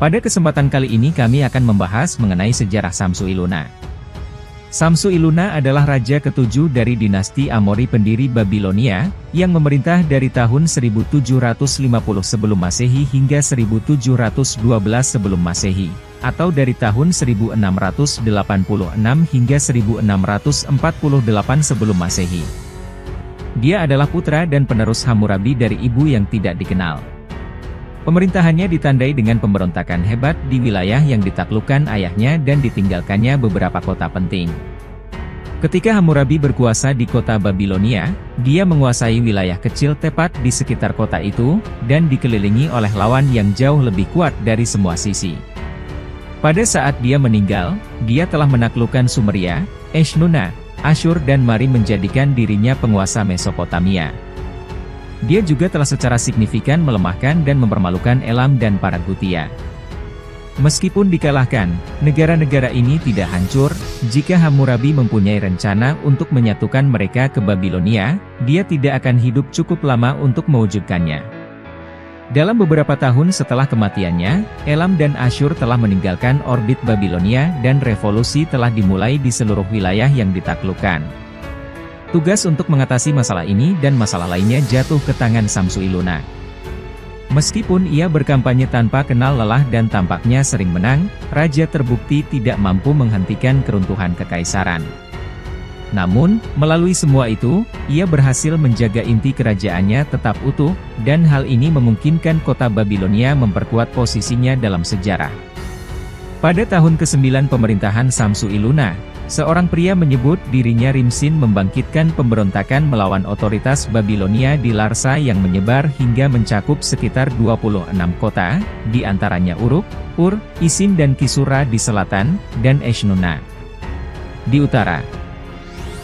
Pada kesempatan kali ini kami akan membahas mengenai sejarah Samsu-iluna. Samsu-iluna adalah raja ketujuh dari dinasti Amori pendiri Babilonia, yang memerintah dari tahun 1750 sebelum Masehi hingga 1712 sebelum Masehi, atau dari tahun 1686 hingga 1648 sebelum Masehi. Dia adalah putra dan penerus Hammurabi dari ibu yang tidak dikenal. Pemerintahannya ditandai dengan pemberontakan hebat di wilayah yang ditaklukkan ayahnya dan ditinggalkannya beberapa kota penting. Ketika Hammurabi berkuasa di kota Babilonia, dia menguasai wilayah kecil tepat di sekitar kota itu, dan dikelilingi oleh lawan yang jauh lebih kuat dari semua sisi. Pada saat dia meninggal, dia telah menaklukkan Sumeria, Eshnunna, Asyur dan Mari menjadikan dirinya penguasa Mesopotamia. Dia juga telah secara signifikan melemahkan dan mempermalukan Elam dan Parthia. Meskipun dikalahkan, negara-negara ini tidak hancur. Jika Hammurabi mempunyai rencana untuk menyatukan mereka ke Babilonia, dia tidak akan hidup cukup lama untuk mewujudkannya. Dalam beberapa tahun setelah kematiannya, Elam dan Asyur telah meninggalkan orbit Babilonia dan revolusi telah dimulai di seluruh wilayah yang ditaklukkan. Tugas untuk mengatasi masalah ini dan masalah lainnya jatuh ke tangan Samsu-iluna. Meskipun ia berkampanye tanpa kenal lelah dan tampaknya sering menang, raja terbukti tidak mampu menghentikan keruntuhan kekaisaran. Namun, melalui semua itu, ia berhasil menjaga inti kerajaannya tetap utuh, dan hal ini memungkinkan kota Babilonia memperkuat posisinya dalam sejarah. Pada tahun ke-9 pemerintahan Samsu-iluna, seorang pria menyebut dirinya Rimsin membangkitkan pemberontakan melawan otoritas Babilonia di Larsa yang menyebar hingga mencakup sekitar 26 kota, di antaranya Uruk, Ur, Isin dan Kisura di selatan, dan Eshnunna di utara.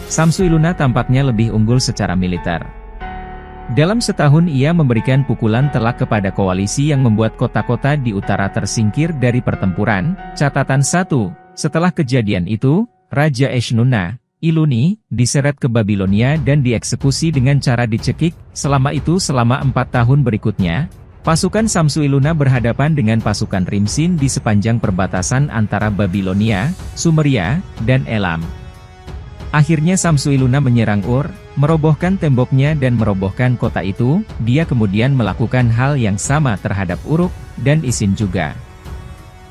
Samsu-iluna tampaknya lebih unggul secara militer. Dalam setahun ia memberikan pukulan telak kepada koalisi yang membuat kota-kota di utara tersingkir dari pertempuran. Catatan 1, setelah kejadian itu, Raja Eshnunna, Iluni, diseret ke Babilonia dan dieksekusi dengan cara dicekik. Selama 4 tahun berikutnya, pasukan Samsu-iluna berhadapan dengan pasukan Rimsin di sepanjang perbatasan antara Babilonia, Sumeria, dan Elam. Akhirnya Samsu-iluna menyerang Ur, merobohkan temboknya dan merobohkan kota itu. Dia kemudian melakukan hal yang sama terhadap Uruk, dan Isin juga.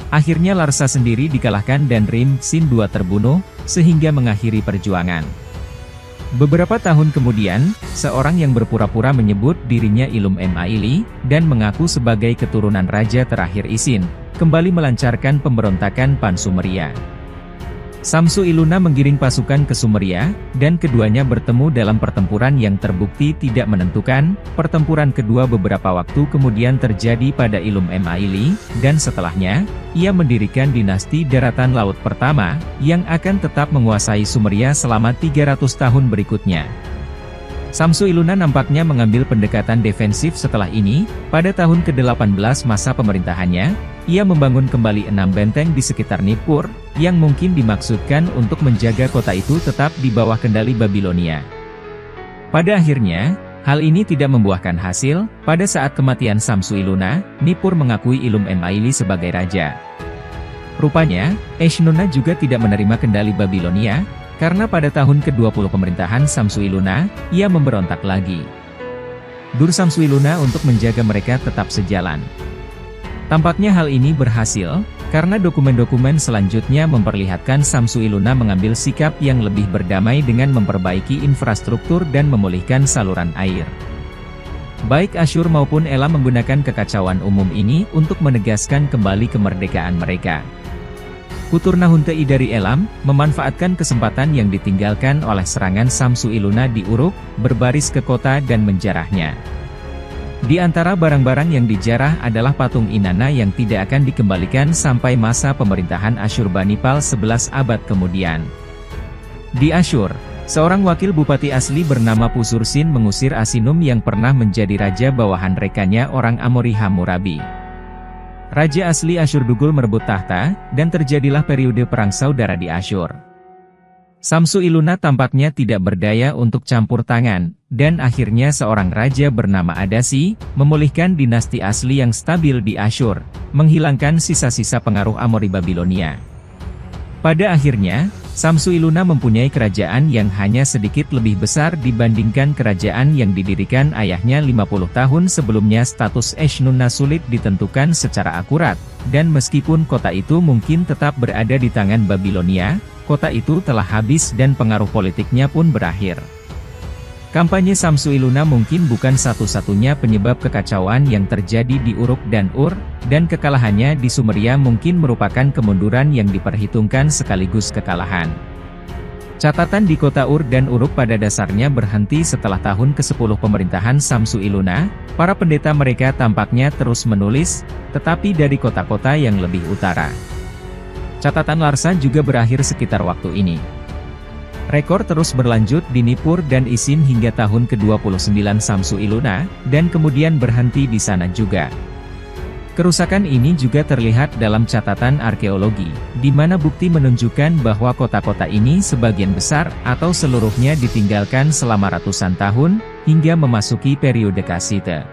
Akhirnya Larsa sendiri dikalahkan dan Rimsin II terbunuh, sehingga mengakhiri perjuangan. Beberapa tahun kemudian, seorang yang berpura-pura menyebut dirinya Ilum Maili, dan mengaku sebagai keturunan raja terakhir Isin, kembali melancarkan pemberontakan Pan-Sumeria. Samsu-iluna menggiring pasukan ke Sumeria, dan keduanya bertemu dalam pertempuran yang terbukti tidak menentukan. Pertempuran kedua beberapa waktu kemudian terjadi pada Ilum Maili, dan setelahnya, ia mendirikan dinasti daratan laut pertama, yang akan tetap menguasai Sumeria selama 300 tahun berikutnya. Samsu-iluna nampaknya mengambil pendekatan defensif setelah ini. Pada tahun ke-18 masa pemerintahannya, ia membangun kembali 6 benteng di sekitar Nippur, yang mungkin dimaksudkan untuk menjaga kota itu tetap di bawah kendali Babilonia. Pada akhirnya, hal ini tidak membuahkan hasil. Pada saat kematian Samsu-iluna, Nippur mengakui Ilum Maili sebagai raja. Rupanya, Eshnunna juga tidak menerima kendali Babilonia, karena pada tahun ke-20 pemerintahan Samsu-iluna, ia memberontak lagi. Dur Samsu-iluna untuk menjaga mereka tetap sejalan. Tampaknya hal ini berhasil, karena dokumen-dokumen selanjutnya memperlihatkan Samsu-iluna mengambil sikap yang lebih berdamai dengan memperbaiki infrastruktur dan memulihkan saluran air. Baik Asyur maupun Elam menggunakan kekacauan umum ini untuk menegaskan kembali kemerdekaan mereka. Kuturna-Huntei dari Elam, memanfaatkan kesempatan yang ditinggalkan oleh serangan Samsu-iluna di Uruk, berbaris ke kota dan menjarahnya. Di antara barang-barang yang dijarah adalah patung Inanna yang tidak akan dikembalikan sampai masa pemerintahan Asyurbanipal 11 abad kemudian. Di Asyur, seorang wakil bupati asli bernama Pusursin mengusir Asinum yang pernah menjadi raja bawahan rekannya orang Amori Hammurabi. Raja asli Asyur Dugul merebut tahta, dan terjadilah periode perang saudara di Asyur. Samsu-Iluna tampaknya tidak berdaya untuk campur tangan, dan akhirnya seorang raja bernama Adasi, memulihkan dinasti asli yang stabil di Asyur, menghilangkan sisa-sisa pengaruh Amori Babilonia. Pada akhirnya, Samsu-Iluna mempunyai kerajaan yang hanya sedikit lebih besar dibandingkan kerajaan yang didirikan ayahnya 50 tahun sebelumnya. Status Eshnunna sulit ditentukan secara akurat, dan meskipun kota itu mungkin tetap berada di tangan Babilonia, kota itu telah habis dan pengaruh politiknya pun berakhir. Kampanye Samsu-Iluna mungkin bukan satu-satunya penyebab kekacauan yang terjadi di Uruk dan Ur, dan kekalahannya di Sumeria mungkin merupakan kemunduran yang diperhitungkan sekaligus kekalahan. Catatan di kota Ur dan Uruk pada dasarnya berhenti setelah tahun ke-10 pemerintahan Samsu-Iluna. Para pendeta mereka tampaknya terus menulis, tetapi dari kota-kota yang lebih utara. Catatan Larsa juga berakhir sekitar waktu ini. Rekor terus berlanjut di Nippur dan Isin hingga tahun ke-29 Samsu-Iluna, dan kemudian berhenti di sana juga. Kerusakan ini juga terlihat dalam catatan arkeologi, di mana bukti menunjukkan bahwa kota-kota ini sebagian besar atau seluruhnya ditinggalkan selama ratusan tahun, hingga memasuki periode Kassite.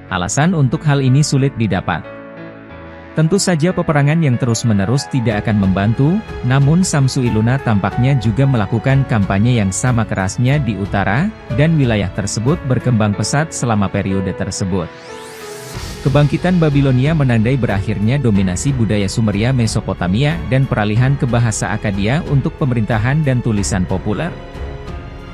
Alasan untuk hal ini sulit didapat. Tentu saja peperangan yang terus-menerus tidak akan membantu, namun Samsu-Iluna tampaknya juga melakukan kampanye yang sama kerasnya di utara, dan wilayah tersebut berkembang pesat selama periode tersebut. Kebangkitan Babilonia menandai berakhirnya dominasi budaya Sumeria Mesopotamia dan peralihan ke bahasa Akkadia untuk pemerintahan dan tulisan populer.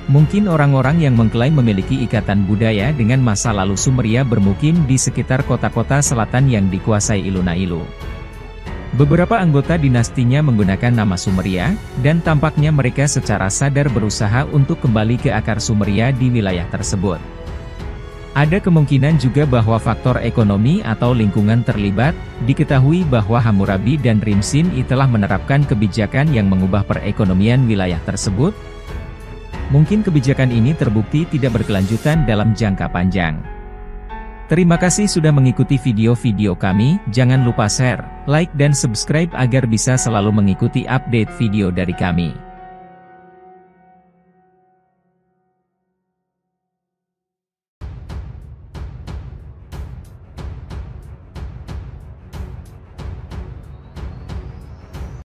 Mungkin orang-orang yang mengklaim memiliki ikatan budaya dengan masa lalu Sumeria bermukim di sekitar kota-kota selatan yang dikuasai Iluna-Ilu. Beberapa anggota dinastinya menggunakan nama Sumeria, dan tampaknya mereka secara sadar berusaha untuk kembali ke akar Sumeria di wilayah tersebut. Ada kemungkinan juga bahwa faktor ekonomi atau lingkungan terlibat. Diketahui bahwa Hammurabi dan Rimsin telah menerapkan kebijakan yang mengubah perekonomian wilayah tersebut. Mungkin kebijakan ini terbukti tidak berkelanjutan dalam jangka panjang. Terima kasih sudah mengikuti video-video kami. Jangan lupa share, like dan subscribe agar bisa selalu mengikuti update video dari kami.